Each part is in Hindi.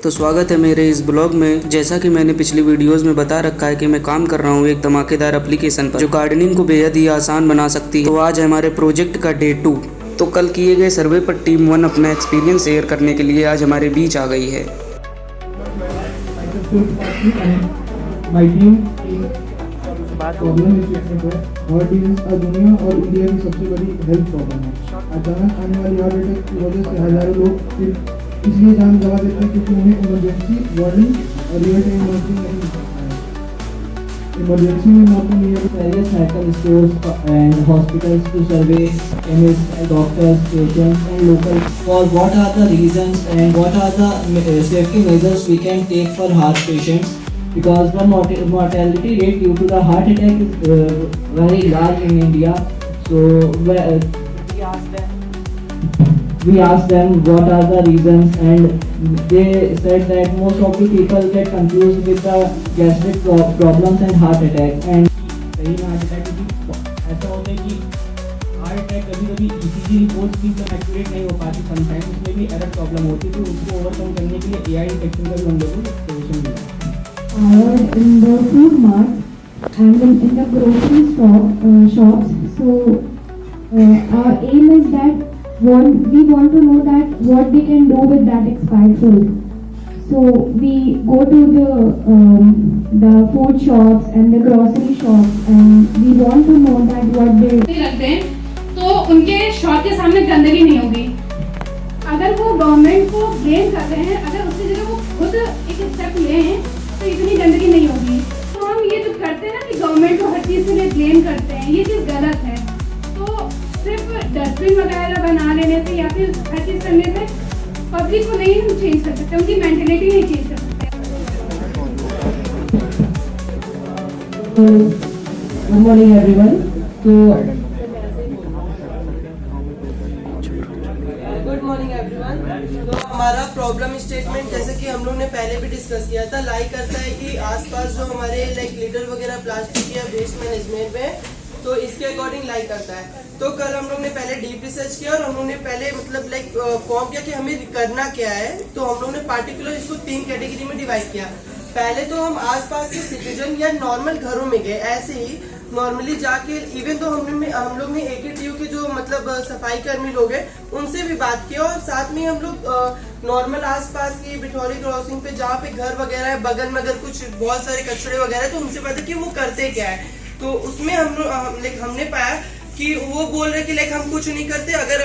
तो स्वागत है मेरे इस ब्लॉग में। जैसा कि मैंने पिछली वीडियोस में बता रखा है कि मैं काम कर रहा हूँ एक धमाकेदार एप्लीकेशन पर जो गार्डनिंग को बेहद ही आसान बना सकती है। तो आज हमारे प्रोजेक्ट का डे 2। तो कल किए गए सर्वे पर टीम 1 अपना एक्सपीरियंस शेयर करने के लिए आज हमारे बीच आ गई है। दुनिया और इंडिया की सबसे बड़ी हेल्थ प्रॉब्लम है। अचानक आने वाली हार्ट अटैक की वजह से हजारों लोग सिर्फ इसलिए जान गंवा देते हैं क्योंकि उन्हें इमरजेंसी वार्निंग और रियल टाइम मॉनिटरिंग नहीं मिल सकता है। इमरजेंसी में monitoring near various medical stores and hospitals to survey chemists and doctors, patients and locals for what are the reasons and what are the safety measures we can take for heart patients, because the mortality rate due to the heart attack is very large in India. So we asked them what are the reasons, and they said that most of the people get confused with the gastric problems and heart attacks. And सही में हार्ट अटैक ऐसा होता है कि हार्ट अटैक कभी ईसीजी रिपोर्ट भी एकदम एक्यूरेट नहीं हो पाती, समटाइम्स उसमें भी एरर प्रॉब्लम होती है। तो उसको ओवरकम करने के लिए एआई डिटेक्शन का भी हम लोगों को सोल्यूशन मिला। In the food mart and in the grocery shops, so our aim is that we want to know that what they can do with that expired food. So we go to the food shops and the grocery shops and we want to know that what they रखते हैं तो उनके शॉप के सामने गंदगी नहीं होगी। अगर वो गवर्नमेंट को ब्लेम कर रहे हैं, अगर उसकी जगह वो खुद एक स्टेप ले हैं तो इतनी गंदगी नहीं होगी। तो हम ये जो करते हैं ना कि गवर्नमेंट को हर चीज़ के लिए ब्लेम करते हैं, ये चीज़ गलत है। तो सिर्फ डस्टबिन वगैरह बना लेने से या फिर हर चीज़ करने से पब्लिक को नहीं हम चेंज कर सकते, उनकी मेंटेलिटी नहीं चेंज कर सकते। good morning everyone. Good morning everyone. तो हमारा प्रॉब्लम स्टेटमेंट जैसे कि हम लोग ने पहले भी डिस्कस किया था, लाई करता है कि आसपास जो हमारे लिटर वगैरह प्लास्टिक या वेस्ट मैनेजमेंट में, तो इसके अकॉर्डिंग लाई करता है। तो कल हम लोग ने पहले डीप रिसर्च किया और हम लोग ने पहले फॉर्म किया कि हमें करना क्या है। तो हम लोग ने पार्टिकुलर इसको 3 कैटेगरी में डिवाइड किया। पहले तो हम आसपास के सिटीजन या नॉर्मल घरों में गए, ऐसे ही नॉर्मली जाके, इवन तो हम लोग ने AKTU के जो सफाई कर्मी लोग हैं उनसे भी बात किया, और साथ में हम लोग नॉर्मल आसपास की बिठौली क्रॉसिंग पे जहाँ पे घर वगैरह है, बगल में अगर कुछ बहुत सारे कचड़े वगैरह तो उनसे पता कि वो करते क्या है। तो उसमें हमने पाया कि वो बोल रहे कि हम कुछ नहीं करते। अगर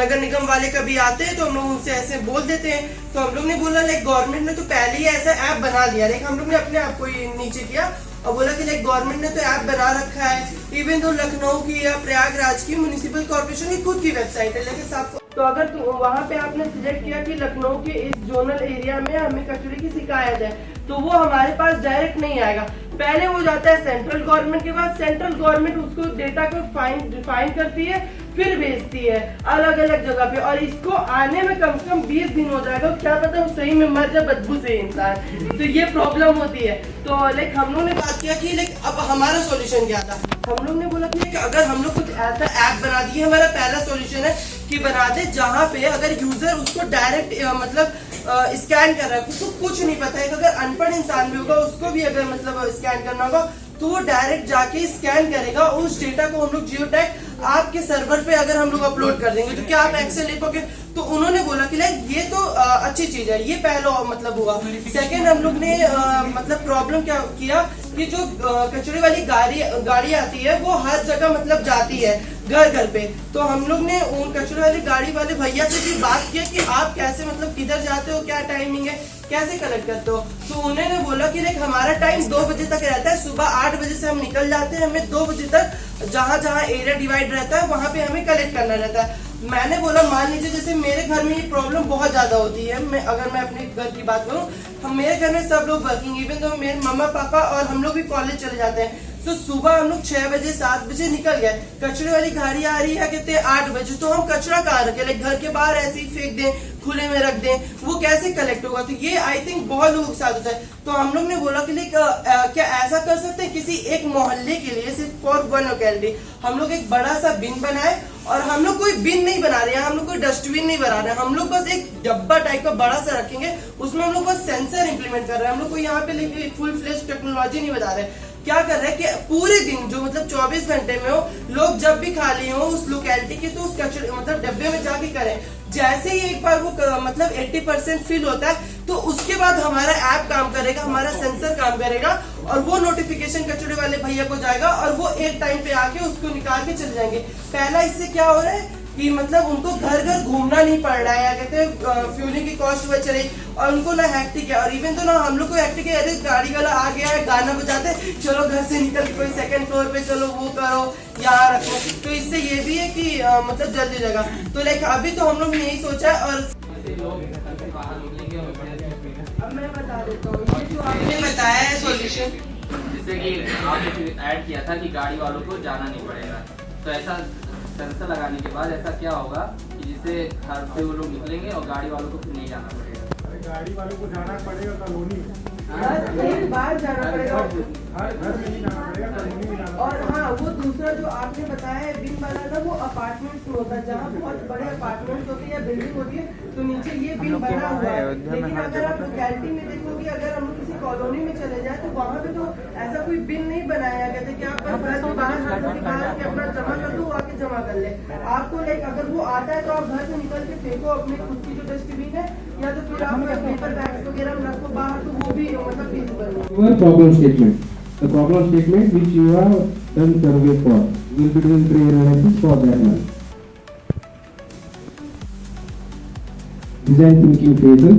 नगर निगम वाले कभी आते हैं तो हम लोग उनसे ऐसे बोल देते हैं। तो हम लोग ने बोला गवर्नमेंट ने तो पहले ही ऐसा ऐप बना दिया, हम लोग ने अपने आप को नीचे किया और बोला कि गवर्नमेंट ने तो ऐप बना रखा है। इवन तो लखनऊ की या प्रयागराज की म्युनिसिपल कॉर्पोरेशन की खुद की वेबसाइट है, लेकिन सबको तो अगर वहाँ पे आपने सिलेक्ट किया कि लखनऊ के इस जोनल एरिया में हमें कचरे की शिकायत है, तो वो हमारे पास डायरेक्ट नहीं आएगा। पहले वो जाता है सेंट्रल गवर्नमेंट के पास, सेंट्रल गवर्नमेंट उसको डेटा को डिफाइन करती है, फिर भेजती है अलग अलग जगह पे, और इसको आने में कम से कम 20 दिन हो जाएगा। क्या पता वो सही में मर जाए बदबू से इंसान। तो ये प्रॉब्लम होती है। तो हम लोग ने बात किया कि अब हमारा सॉल्यूशन क्या था। हम लोग ने बोला कि अगर हम लोग कुछ ऐसा ऐप बना दिए, हमारा पहला सॉल्यूशन है कि बना दे जहाँ पे अगर यूजर उसको डायरेक्ट स्कैन कर रहा है, उसको कुछ नहीं पता है, अगर अनपढ़ इंसान भी होगा उसको भी अगर स्कैन करना होगा तो वो डायरेक्ट जाके स्कैन करेगा। उस डेटा को हम लोग जियो टैग आपके सर्वर पे अगर हम लोग अपलोड कर देंगे तो क्या आप एक्सेस ले पाओगे। तो उन्होंने बोला कि ये तो अच्छी चीज है, ये पहला हुआ। सेकंड हम लोग ने प्रॉब्लम क्या किया कि जो कचरे वाली गाड़ी आती है वो हर जगह जाती है घर घर पे। तो हम लोग ने उन कचरे वाली गाड़ी वाले भैया से भी बात किया कि आप कैसे किधर जाते हो, क्या टाइमिंग है, कैसे कलेक्ट करते हो। तो उन्होंने बोला कि हमारा टाइम 2 बजे तक रहता है, सुबह 8 बजे से हम निकल जाते हैं, हमें 2 बजे तक जहाँ जहाँ एरिया डिवाइड रहता है वहाँ पे हमें कलेक्ट करना रहता है। मैंने बोला मान लीजिए जैसे मेरे घर में ये प्रॉब्लम बहुत ज्यादा होती है, अगर मैं अपने घर की बात करूँ, मेरे घर में सब लोग वर्किंग, इवन तो मेरे मम्मा पापा और हम लोग भी कॉलेज चले जाते हैं। तो सुबह हम लोग 6 बजे 7 बजे निकल गए, कचरे वाली गाड़ी आ रही है कहते हैं 8 बजे, तो हम कचरा कहाँ रखे, लाइक घर के बाहर ऐसे ही फेंक दें, खुले में रख दें, वो कैसे कलेक्ट होगा। तो ये आई थिंक बहुत लोगों के साथ होता है। तो हम लोग ने बोला कि क्या ऐसा कर सकते हैं किसी एक मोहल्ले के लिए, सिर्फ फॉर वन लोकेलिटी हम लोग एक बड़ा सा बिन बनाए, और हम लोग कोई बिन नहीं बना रहे हैं, हम लोग कोई डस्टबिन नहीं बना रहे हैं, हम लोग बस एक डब्बा टाइप का बड़ा सा रखेंगे, उसमें हम लोग बस सेंसर इंप्लीमेंट कर रहे हैं। हम लोग को यहाँ पे लेके फुल फ्लेश टेक्नोलॉजी नहीं बता रहे। क्या कर रहे हैं कि पूरे दिन जो मतलब 24 घंटे में हो, लोग जब भी खाली हो उस लोकेलिटी के, तो उस कचरे मतलब डब्बे में जाके करें। जैसे ही एक बार वो मतलब 80% फिल होता है, तो उसके बाद हमारा ऐप काम करेगा, हमारा सेंसर काम करेगा, और वो नोटिफिकेशन कचरे वाले भैया को जाएगा, और वो एक टाइम पे आके उसको निकाल के चले जाएंगे। पहला इससे क्या हो रहा है कि मतलब उनको घर घर घूमना नहीं पड़ रहा है, या कहते हैं फ्यूलिंग की कॉस्ट बच रही, और उनको ना हैक्टिक है, और इवन तो ना हम लोग को हैक्टिक है, अरे गाड़ी वाला आ गया है, गाना बजाते चलो घर से निकल के कोई सेकंड फ्लोर पे चलो वो करो यहाँ रखो। तो इससे ये भी है कि मतलब जल्दी जगह। तो लाइक अभी तो हम लोग ने यही सोचा है। और अब मैं बता देता हूँ, ये जो आपने बताया है सोल्यूशन, जैसे कि आपने ऐड किया था कि गाड़ी वालों को जाना नहीं पड़ेगा, तो ऐसा सेंसर लगाने के बाद ऐसा क्या होगा कि जिससे घर से वो लोग निकलेंगे और गाड़ी वालों को फिर नहीं जाना पड़ेगा। अरे गाड़ी वालों को जाना पड़ेगा कॉलोनी, बाहर जाना पड़ेगा, घर में नहीं जाना पड़ेगा, कॉलोनी में जाना। और हाँ, वो दूसरा जो आपने बताया है बिन वाला ना, वो अपार्टमेंट्स में होता है, जहाँ बहुत बड़े अपार्टमेंट्स होते हैं या बिल्डिंग होती है, तो नीचे ये बिन बना हुआ है। लेकिन अगर आप लोकेलिटी में देखोगे, अगर हम लोग किसी कॉलोनी में चले जाए, तो वहाँ पे तो ऐसा कोई बिन नहीं बनाया गया था कि आप बस घर से बाहर हाथों निकाल के अपना जमा कर दो, आके जमा कर ले। आपको लाइक अगर वो आता है तो आप घर से निकल के फेंको अपने खुद की जो डस्टबिन है, या तो फिर आप पेपर बैग्स वगैरह रखो बाहर, तो वो भी मतलब feasible है। Your problem statement. The problem statement which you have done survey for. You will be doing pre-analysis for that one. Design thinking phases.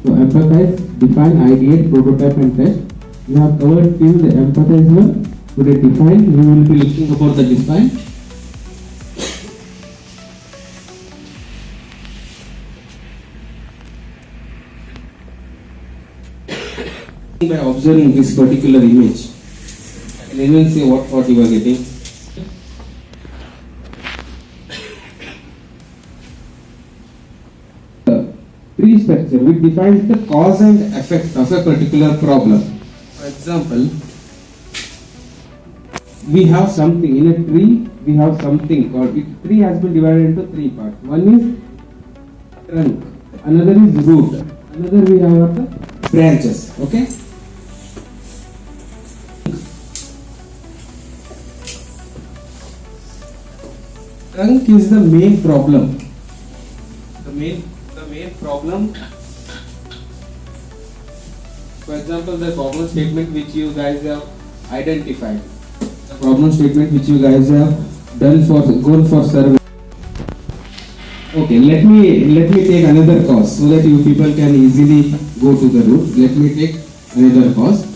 So empathize, define, ideate, prototype and test. You have covered till the empathize one. Today define. You will be looking about the define. By observing this particular image, and then we'll say what you are getting. Tree structure, which defines the cause and effect of a particular problem. For example, we have something in a tree. We have something called tree has been divided into three parts. One is trunk, another is root, another we have the branches. Okay. Trunk is the main problem. The main problem. For example, the problem statement which you guys have identified. The problem statement which you guys have gone for survey. Okay, let me take another cause so that you people can easily go to the root. Let me take another cause.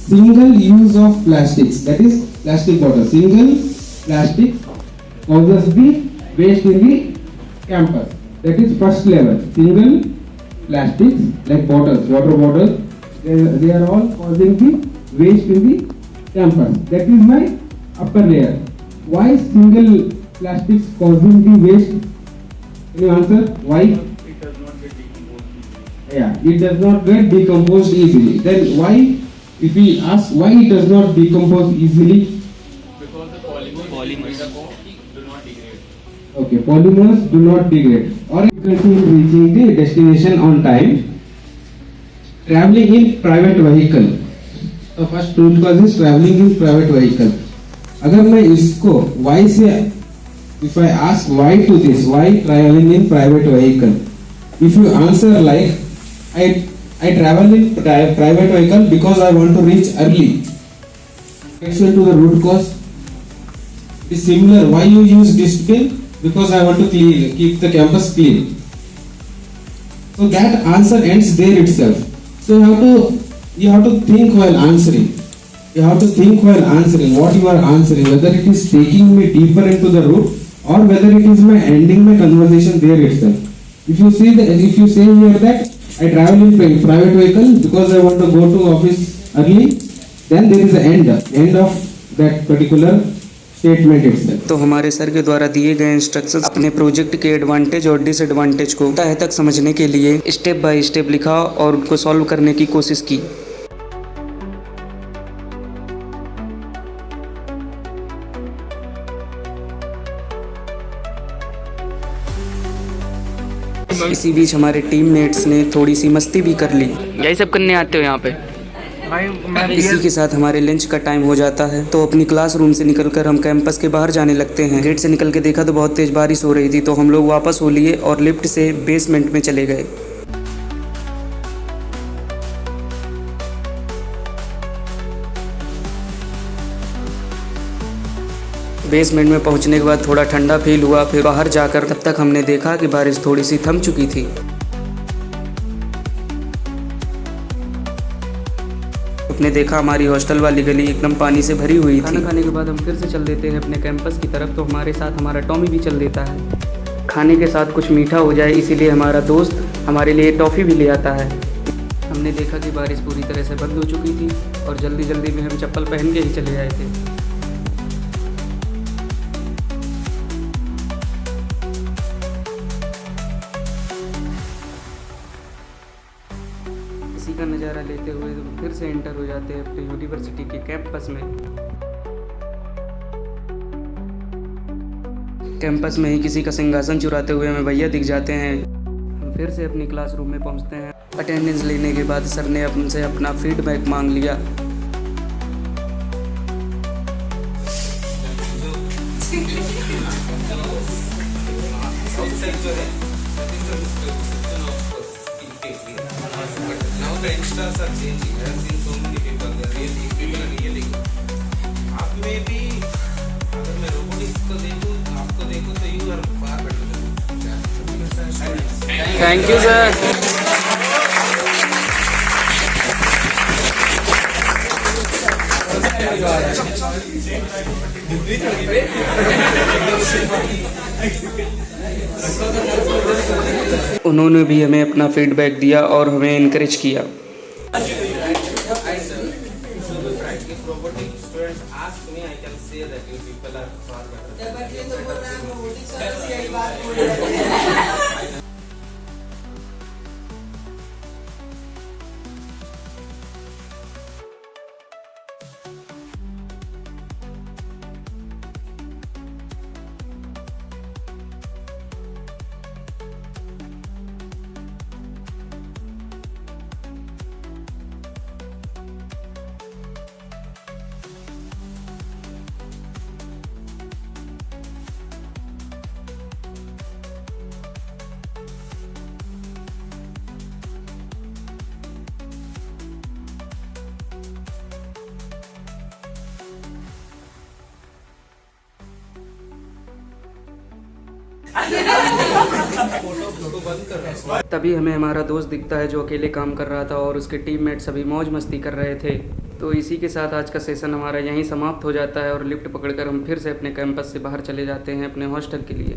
Single use of plastics, that is plastic bottle. Single plastic causes the waste in the campus. That is first level. Single plastics like bottles, water bottles, they are all causing the waste in the campus. That is my upper layer. Why single plastics causing the waste? Can you answer? Why? It does not get decomposed. Yeah, it does not get decomposed easily. Then why? If we ask why it does not decompose easily? Because the polymers do not degrade. Okay, polymers do not degrade. Or difficulty in reaching the destination on time. Traveling in private vehicle. The first root cause is traveling in private vehicle. अगर मैं इसको why से, if I ask why to this, why traveling in private vehicle? If you answer like I travel in private vehicle because I want to reach early. Connection to the root cause is similar. Why you use dustbin? Because I want to keep the campus clean. So that answer ends there itself. So you have to think while answering. You have to think while answering what you are answering, whether it is taking me deeper into the root or whether it is my ending my conversation there itself. If you say here that I travel in private vehicle because I want to go to office early, then there is an end of that particular statement itself. तो हमारे सर के द्वारा दिए गए इंस्ट्रक्शंस अपने प्रोजेक्ट के एडवांटेज और डिसएडवांटेज को तह तक समझने के लिए स्टेप बाय स्टेप लिखा और उनको सॉल्व करने की कोशिश की। इसी बीच हमारे टीममेट्स ने थोड़ी सी मस्ती भी कर ली। यही सब करने आते हो यहाँ पे? इसी के साथ हमारे लंच का टाइम हो जाता है, तो अपनी क्लासरूम से निकलकर हम कैंपस के बाहर जाने लगते हैं। गेट से निकल के देखा तो बहुत तेज बारिश हो रही थी, तो हम लोग वापस हो लिए और लिफ्ट से बेसमेंट में चले गए। बेसमेंट में पहुंचने के बाद थोड़ा ठंडा फील हुआ, फिर बाहर जाकर तब तक हमने देखा कि बारिश थोड़ी सी थम चुकी थी। अपने देखा हमारी हॉस्टल वाली गली एकदम पानी से भरी हुई थी। खाना खाने के बाद हम फिर से चल देते हैं अपने कैंपस की तरफ, तो हमारे साथ हमारा टॉमी भी चल देता है। खाने के साथ कुछ मीठा हो जाए इसीलिए हमारा दोस्त हमारे लिए टॉफ़ी भी ले आता है। हमने देखा कि बारिश पूरी तरह से बंद हो चुकी थी और जल्दी जल्दी में हम चप्पल पहन के ही चले आए थे। इसी का नज़ारा लेते हुए तो फिर से एंटर हो जाते हैं अपने यूनिवर्सिटी के कैंपस में। कैंपस में ही किसी का सिंहासन चुराते हुए हमें भैया दिख जाते हैं। हम फिर से अपनी क्लासरूम में पहुंचते हैं। अटेंडेंस लेने के बाद सर ने हमसे अपना फीडबैक मांग लिया। Now the youngsters are changing. I have seen so many people. People are really good. आप में भी अगर मैं रोबोटिक्स को देखूं, आपको देखूं तो you are far better than me. Thank you sir. उन्होंने भी हमें अपना फीडबैक दिया और हमें इनकरेज किया। If robotic students ask me, I can say that you people are far better. तभी हमें हमारा दोस्त दिखता है जो अकेले काम कर रहा था और उसके टीममेट सभी मौज मस्ती कर रहे थे। तो इसी के साथ आज का सेशन हमारा यहीं समाप्त हो जाता है और लिफ्ट पकड़कर हम फिर से अपने कैंपस से बाहर चले जाते हैं अपने हॉस्टल के लिए।